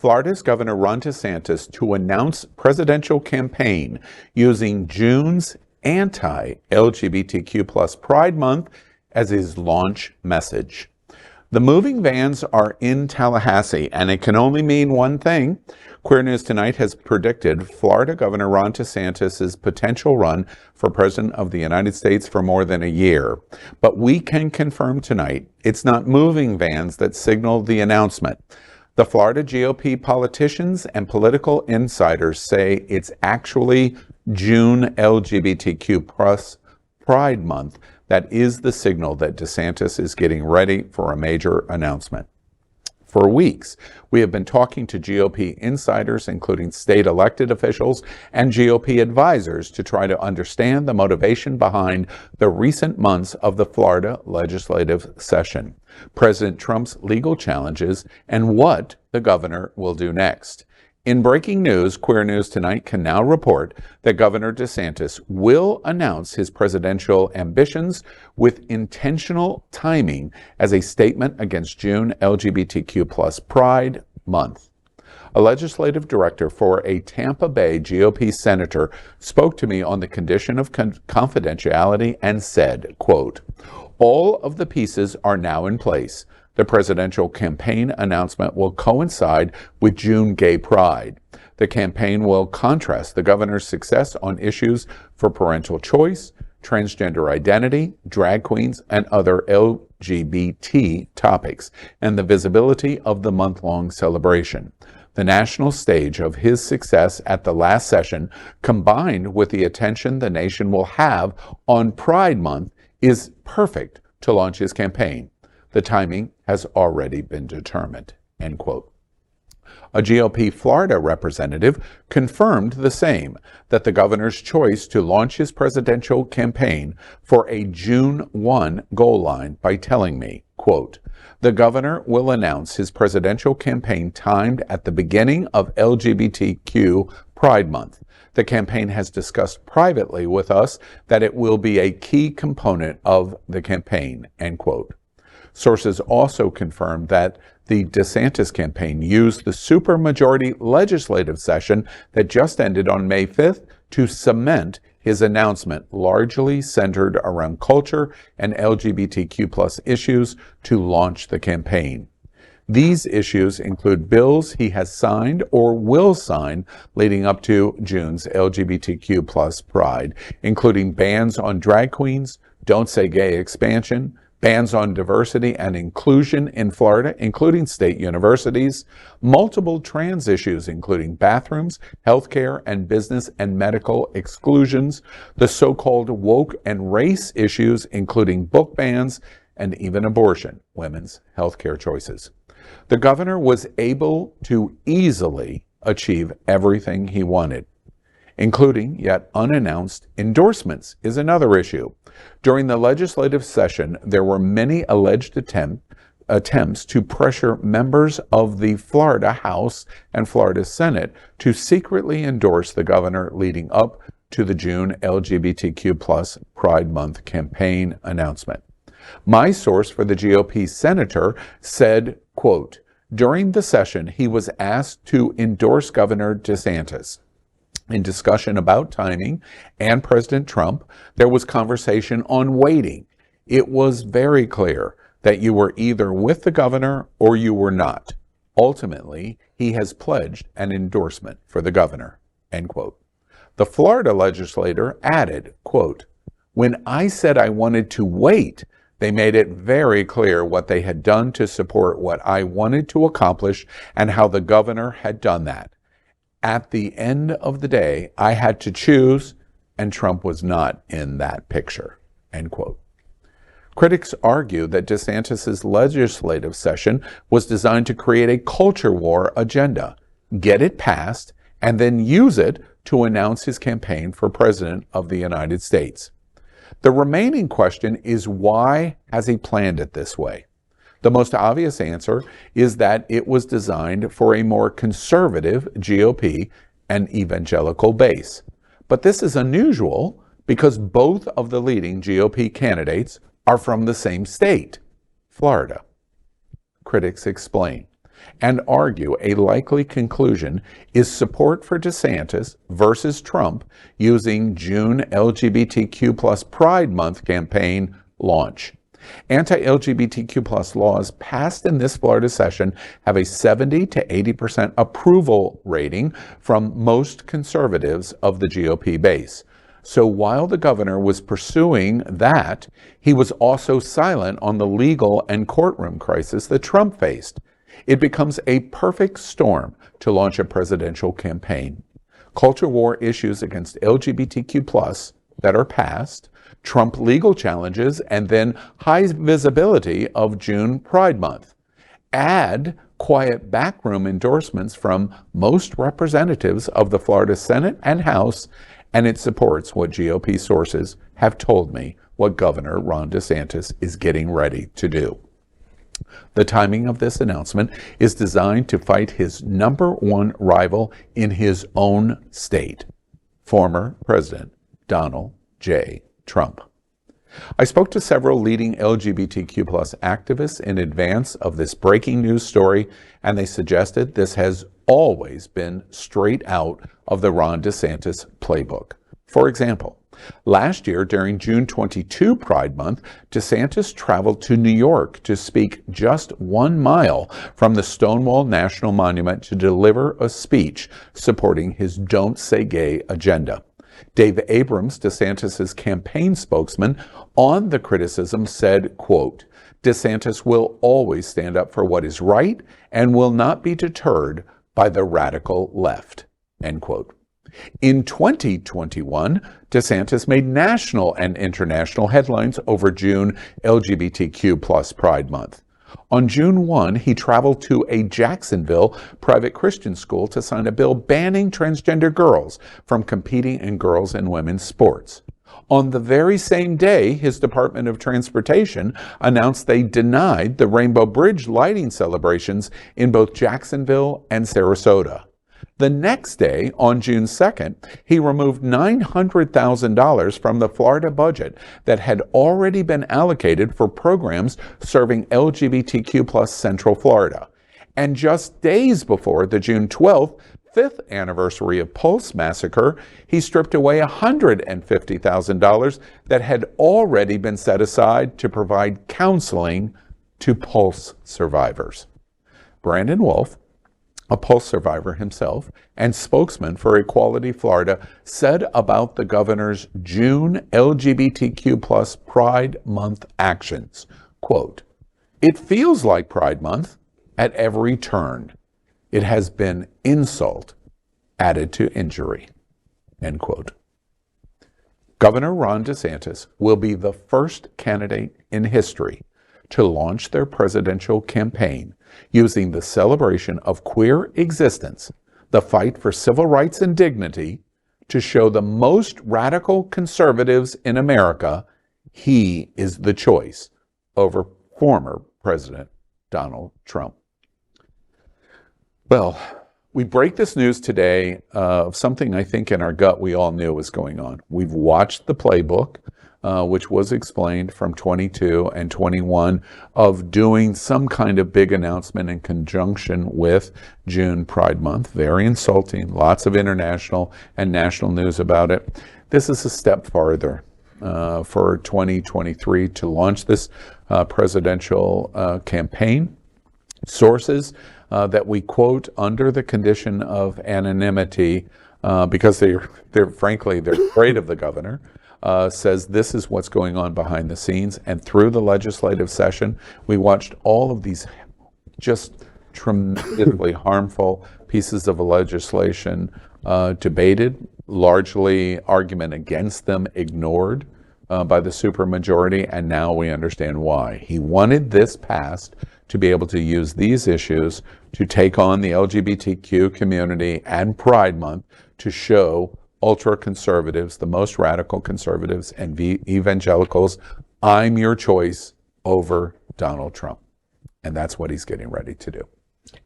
Florida's Governor Ron DeSantis to announce presidential campaign using June's anti-LGBTQ+ Pride Month as his launch message. The moving vans are in Tallahassee, and it can only mean one thing. Queer News Tonight has predicted Florida Governor Ron DeSantis' potential run for President of the United States for more than a year. But we can confirm tonight it's not moving vans that signal the announcement. The Florida GOP politicians and political insiders say it's actually June LGBTQ+ Pride Month that is the signal that DeSantis is getting ready for a major announcement. For weeks, we have been talking to GOP insiders, including state elected officials and GOP advisors, to try to understand the motivation behind the recent months of the Florida legislative session, President Trump's legal challenges, and what the governor will do next. In breaking news, Queer News Tonight can now report that Governor DeSantis will announce his presidential ambitions with intentional timing as a statement against June LGBTQ+ Pride Month. A legislative director for a Tampa Bay GOP senator spoke to me on the condition of confidentiality and said, quote, "All of the pieces are now in place. The presidential campaign announcement will coincide with June Gay Pride. The campaign will contrast the governor's success on issues for parental choice, transgender identity, drag queens, and other LGBT topics, and the visibility of the month-long celebration. The national stage of his success at the last session, combined with the attention the nation will have on Pride Month, is perfect to launch his campaign. The timing has already been determined," end quote. A GOP Florida representative confirmed the same, that the governor's choice to launch his presidential campaign for a June 1 goal line by telling me, quote, "The governor will announce his presidential campaign timed at the beginning of LGBTQ Pride Month. The campaign has discussed privately with us that it will be a key component of the campaign," end quote. Sources also confirmed that the DeSantis campaign used the supermajority legislative session that just ended on May 5th to cement his announcement, largely centered around culture and LGBTQ+ issues, to launch the campaign. These issues include bills he has signed or will sign leading up to June's LGBTQ+ Pride, including bans on drag queens, Don't Say Gay expansion, bans on diversity and inclusion in Florida, including state universities, multiple trans issues, including bathrooms, healthcare, and business and medical exclusions, the so-called woke and race issues, including book bans, and even abortion, women's healthcare choices. The governor was able to easily achieve everything he wanted. Including, yet unannounced, endorsements is another issue. During the legislative session, there were many alleged attempts to pressure members of the Florida House and Florida Senate to secretly endorse the governor leading up to the June LGBTQ+ Pride Month campaign announcement. My source for the GOP senator said, quote, "During the session, he was asked to endorse Governor DeSantis. In discussion about timing and President Trump, there was conversation on waiting. It was very clear that you were either with the governor or you were not. Ultimately, he has pledged an endorsement for the governor," end quote. The Florida legislator added, quote, "When I said I wanted to wait, they made it very clear what they had done to support what I wanted to accomplish and how the governor had done that. At the end of the day, I had to choose, and Trump was not in that picture," end quote. Critics argue that DeSantis' legislative session was designed to create a culture war agenda, get it passed, and then use it to announce his campaign for President of the United States. The remaining question is, why has he planned it this way? The most obvious answer is that it was designed for a more conservative GOP and evangelical base. But this is unusual because both of the leading GOP candidates are from the same state, Florida. Critics explain. and argue a likely conclusion is support for DeSantis versus Trump using June LGBTQ Pride Month campaign launch. Anti-LGBTQ laws passed in this Florida session have a 70 to 80% approval rating from most conservatives of the GOP base. So while the governor was pursuing that, he was also silent on the legal and courtroom crisis that Trump faced. It becomes a perfect storm to launch a presidential campaign. Culture war issues against LGBTQ+ that are passed, Trump legal challenges, and then high visibility of June Pride Month. Add quiet backroom endorsements from most representatives of the Florida Senate and House, and it supports what GOP sources have told me what Governor Ron DeSantis is getting ready to do. The timing of this announcement is designed to fight his #1 rival in his own state, former President Donald J. Trump. I spoke to several leading LGBTQ activists in advance of this breaking news story, and they suggested this has always been straight out of the Ron DeSantis playbook. For example, last year during June 22 Pride Month, DeSantis traveled to New York to speak just 1 mile from the Stonewall National Monument to deliver a speech supporting his Don't Say Gay agenda. Dave Abrams, DeSantis' campaign spokesman, on the criticism said, quote, DeSantis will always stand up for what is right and will not be deterred by the radical left, end quote. In 2021, DeSantis made national and international headlines over June LGBTQ Pride Month. On June 1, he traveled to a Jacksonville private Christian school to sign a bill banning transgender girls from competing in girls' and women's sports. On the very same day, his Department of Transportation announced they denied the Rainbow Bridge lighting celebrations in both Jacksonville and Sarasota. The next day, on June 2nd, he removed $900,000 from the Florida budget that had already been allocated for programs serving LGBTQ+ Central Florida. And just days before the June 12th, 5th anniversary of Pulse massacre, he stripped away $150,000 that had already been set aside to provide counseling to Pulse survivors. Brandon Wolf, a Pulse survivor himself and spokesman for Equality Florida, said about the governor's June LGBTQ+ Pride Month actions, quote, "It feels like Pride Month at every turn. It has been insult added to injury," end quote. Governor Ron DeSantis will be the first candidate in history to launch their presidential campaign using the celebration of queer existence, the fight for civil rights and dignity, to show the most radical conservatives in America he is the choice over former President Donald Trump. Well, we break this news today of something I think in our gut we all knew was going on. We've watched the playbook, which was explained from 22 and 21, of doing some kind of big announcement in conjunction with June Pride Month. Very insulting, lots of international and national news about it. This is a step farther for 2023 to launch this presidential campaign. Sources that we quote under the condition of anonymity, because they're frankly afraid of the governor, says this is what's going on behind the scenes. And through the legislative session, we watched all of these just tremendously harmful pieces of legislation debated, largely argument against them ignored by the supermajority, and now we understand why. He wanted this passed to be able to use these issues to take on the LGBTQ community and Pride Month to show ultra-conservatives, the most radical conservatives and evangelicals, I'm your choice over Donald Trump. And that's what he's getting ready to do.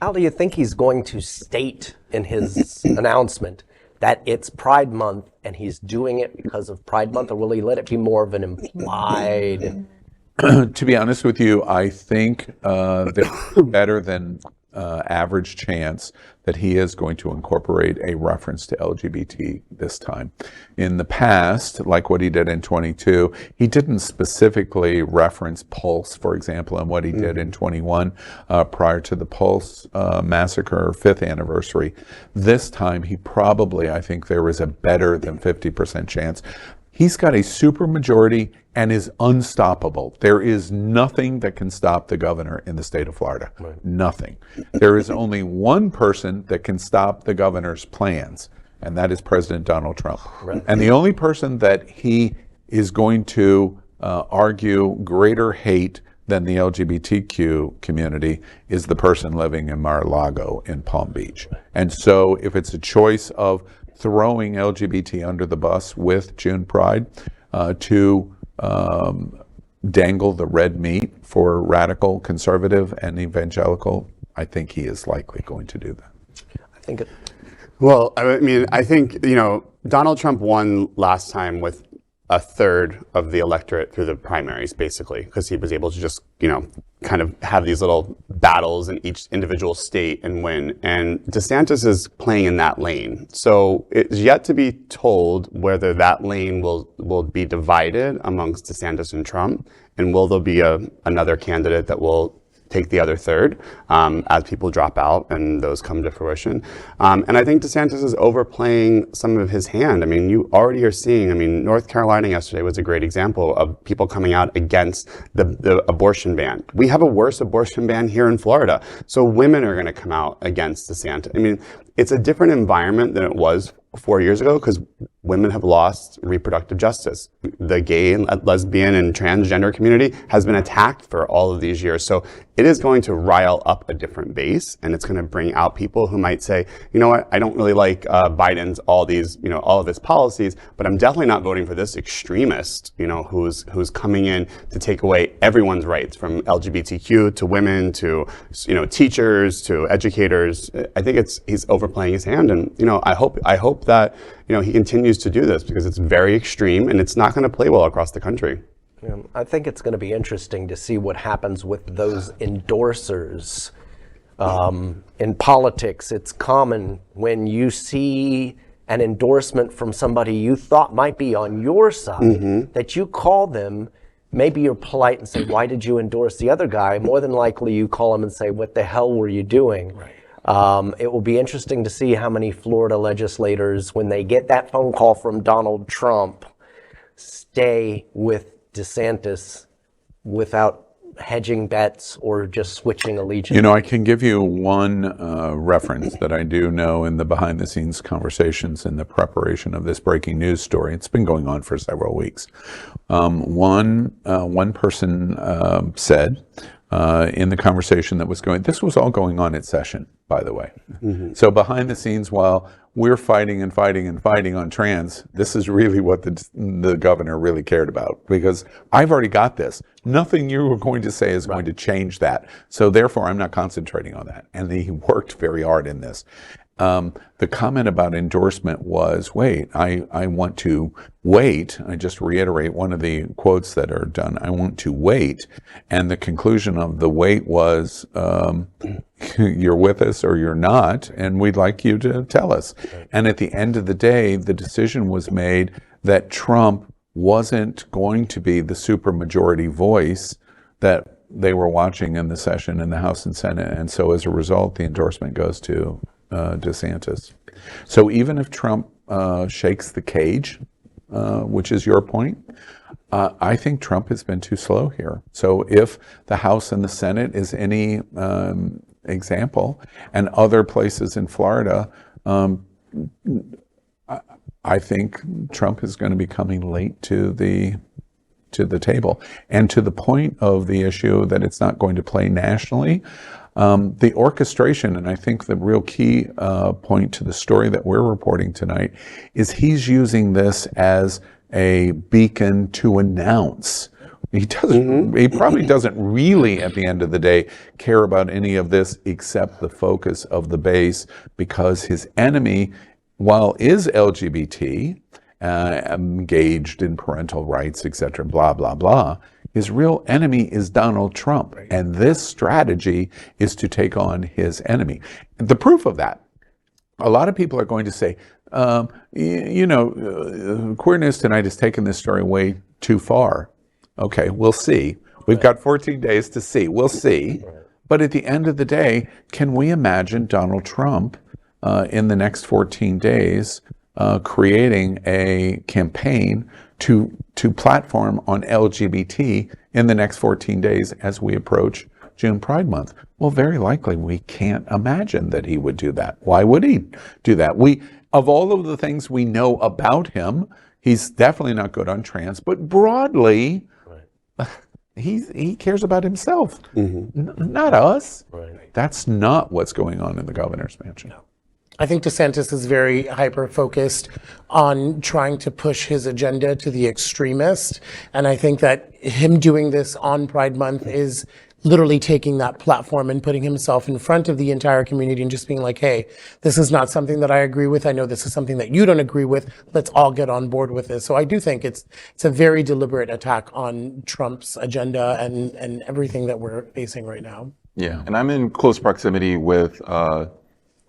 Al, do you think he's going to state in his announcement that it's Pride Month and he's doing it because of Pride Month, or will he let it be more of an implied? To be honest with you, I think they're better than average chance that he is going to incorporate a reference to LGBT this time. In the past, like what he did in 22, he didn't specifically reference Pulse, for example, and what he did in 21 prior to the Pulse massacre 5th anniversary. This time, he probably, I think there is a better than 50% chance. He's got a supermajority and is unstoppable. There is nothing that can stop the governor in the state of Florida. Right. Nothing. There is only one person that can stop the governor's plans, and that is President Donald Trump. Right. And the only person that he is going to argue greater hate than the LGBTQ community is the person living in Mar-a-Lago in Palm Beach. And so if it's a choice of throwing LGBT under the bus with June Pride to dangle the red meat for radical, conservative, and evangelical, I think he is likely going to do that. I think Well, I mean, I think, Donald Trump won last time with a third of the electorate through the primaries, basically, because he was able to just, kind of have these little battles in each individual state and win. And DeSantis is playing in that lane. So it's yet to be told whether that lane will be divided amongst DeSantis and Trump, and will there be another candidate that will take the other third as people drop out and those come to fruition. And I think DeSantis is overplaying some of his hand. I mean, you already are seeing, North Carolina yesterday was a great example of people coming out against the abortion ban. We have a worse abortion ban here in Florida. So women are going to come out against DeSantis. It's a different environment than it was 4 years ago because women have lost reproductive justice. The gay and lesbian and transgender community has been attacked for all of these years. So it is going to rile up a different base, and it's going to bring out people who might say, you know what, I don't really like Biden's all of his policies, but I'm definitely not voting for this extremist, who's coming in to take away everyone's rights, from LGBTQ to women to, teachers to educators. I think he's overplaying his hand, and I hope that he continues to do this because it's very extreme and it's not going to play well across the country. I think it's going to be interesting to see what happens with those endorsers. In politics, it's common when you see an endorsement from somebody you thought might be on your side, that you call them. Maybe you're polite and say, why did you endorse the other guy? More than likely you call them and say, what the hell were you doing? Right. It will be interesting to see how many Florida legislators, when they get that phone call from Donald Trump, stay with DeSantis without hedging bets or just switching allegiance. I can give you one reference that I do know in the behind-the-scenes conversations in the preparation of this breaking news story. It's been going on for several weeks. One person said in the conversation that was going, this was all going on at session, by the way. So behind the scenes, while we're fighting and fighting and fighting on trans, this is really what the governor really cared about, because I've already got this. Nothing you were going to say is going to change that. So therefore, I'm not concentrating on that. And he worked very hard in this. The comment about endorsement was, wait, I want to wait. I just reiterate one of the quotes that are done. I want to wait. And the conclusion of the wait was, you're with us or you're not, and we'd like you to tell us. And at the end of the day, the decision was made that Trump wasn't going to be the supermajority voice that they were watching in the session in the House and Senate. And so as a result, the endorsement goes to DeSantis. So even if Trump shakes the cage, which is your point, I think Trump has been too slow here. So if the House and the Senate is any example, and other places in Florida, I think Trump is going to be coming late to the table. And to the point of the issue that it's not going to play nationally, the orchestration, and I think the real key point to the story that we're reporting tonight, is he's using this as a beacon to announce. He doesn't. He probably doesn't really, at the end of the day, care about any of this except the focus of the base, because his enemy, while is LGBT, engaged in parental rights, etc., blah, blah, blah, His real enemy is Donald Trump. And this strategy is to take on his enemy. The proof of that, a lot of people are going to say, Queer News Tonight has taken this story way too far. Okay, we'll see. We've got 14 days to see. We'll see. But at the end of the day, can we imagine Donald Trump in the next 14 days creating a campaign to platform on LGBT in the next 14 days as we approach June Pride Month? Well, very likely we can't imagine that he would do that. Why would he do that? Of all of the things we know about him, he's definitely not good on trans, but broadly, he cares about himself, not us. Right. That's not what's going on in the governor's mansion. No. I think DeSantis is very hyper-focused on trying to push his agenda to the extremist. And I think that him doing this on Pride Month is literally taking that platform and putting himself in front of the entire community and just being like, hey, this is not something that I agree with. I know this is something that you don't agree with. Let's all get on board with this. So I do think it's a very deliberate attack on Trump's agenda and everything that we're facing right now. Yeah, and I'm in close proximity with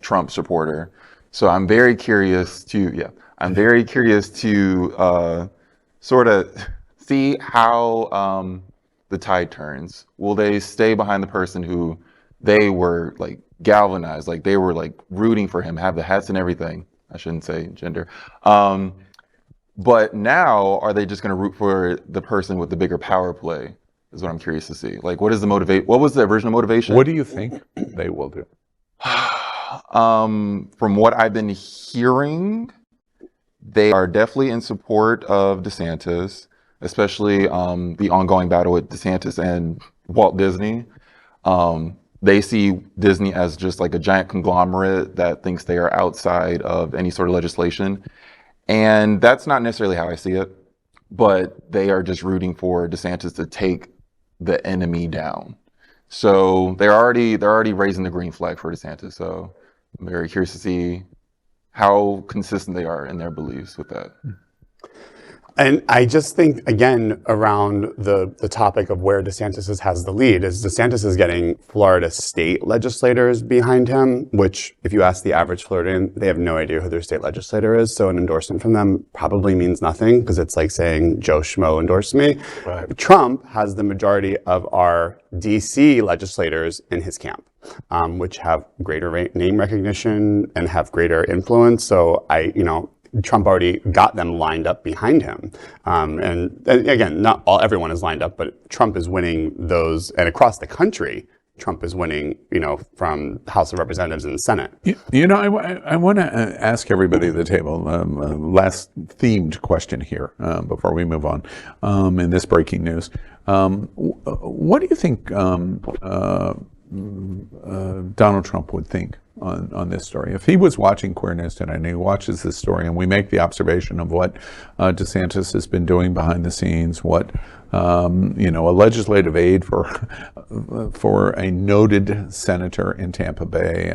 Trump supporter. So I'm very curious to, sort of see how the tide turns. Will they stay behind the person who they were like galvanized, like they were like rooting for him, have the hats and everything? I shouldn't say gender. But now are they just going to root for the person with the bigger power play? Is what I'm curious to see. Like, what is the what was the original motivation? What do you think they will do? From what I've been hearing, they are definitely in support of DeSantis, especially the ongoing battle with DeSantis and Walt Disney. They see Disney as just like a giant conglomerate that thinks they are outside of any sort of legislation. And that's not necessarily how I see it, but they are just rooting for DeSantis to take the enemy down. So they're already raising the green flag for DeSantis. So I'm very curious to see how consistent they are in their beliefs with that. And I just think, again, around the topic of where DeSantis has the lead, is DeSantis is getting Florida state legislators behind him, which if you ask the average Floridian, they have no idea who their state legislator is. So an endorsement from them probably means nothing because it's like saying Joe Schmo endorsed me. Right. Trump has the majority of our DC legislators in his camp, which have greater name recognition and have greater influence. So Trump already got them lined up behind him. And again, everyone is lined up, but Trump is winning those, and across the country, Trump is winning, from the House of Representatives and the Senate. I want to ask everybody at the table, last themed question here before we move on in this breaking news. What do you think Donald Trump would think on this story? If he was watching Queer News Tonight and he watches this story and we make the observation of what DeSantis has been doing behind the scenes, what a legislative aide for a noted senator in Tampa Bay,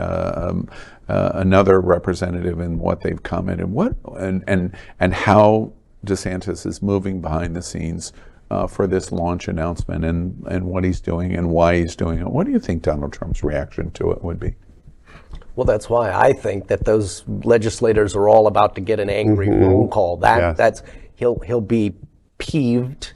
another representative in what they've commented, and how DeSantis is moving behind the scenes for this launch announcement and what he's doing and why he's doing it. What do you think Donald Trump's reaction to it would be? Well, that's why I think that those legislators are all about to get an angry phone call. That's he'll be peeved,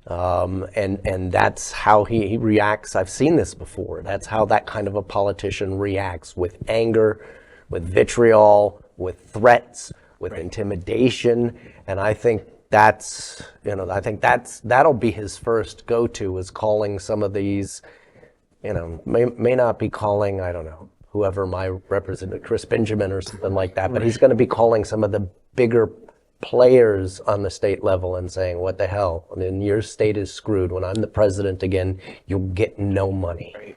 and that's how he reacts. I've seen this before. That's how that kind of a politician reacts, with anger, with vitriol, with threats, with intimidation. And I think that'll be his first go-to, is calling some of these, may not be calling, I don't know, whoever my representative, Chris Benjamin or something like that, but he's going to be calling some of the bigger players on the state level and saying, what the hell? I mean, your state is screwed. When I'm the president again, you'll get no money.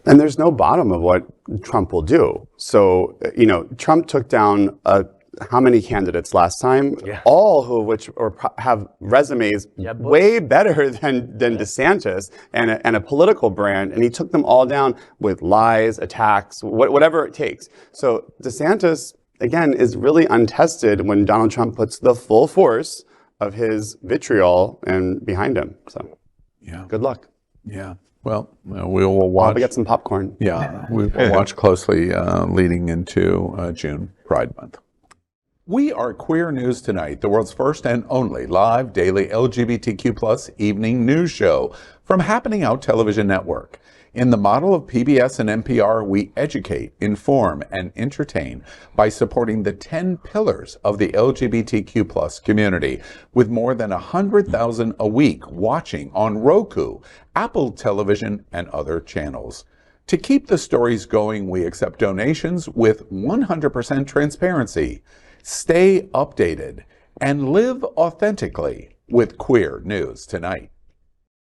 And there's no bottom of what Trump will do. So, Trump took down how many candidates last time? Yeah. All of which have resumes way better than DeSantis and a political brand, and he took them all down with lies, attacks, whatever it takes. So DeSantis, again, is really untested when Donald Trump puts the full force of his vitriol behind him. So. Yeah. Good luck. Yeah. Well, we will watch. I'll get some popcorn. Yeah, we will watch closely leading into June Pride Month. We are Queer News Tonight, the world's first and only live daily LGBTQ+ evening news show from Happening Out Television Network. In the model of PBS and NPR, we educate, inform, and entertain by supporting the 10 pillars of the LGBTQ+ community, with more than 100,000 a week watching on Roku, Apple Television, and other channels. To keep the stories going, we accept donations with 100% transparency. Stay updated and live authentically with Queer News Tonight.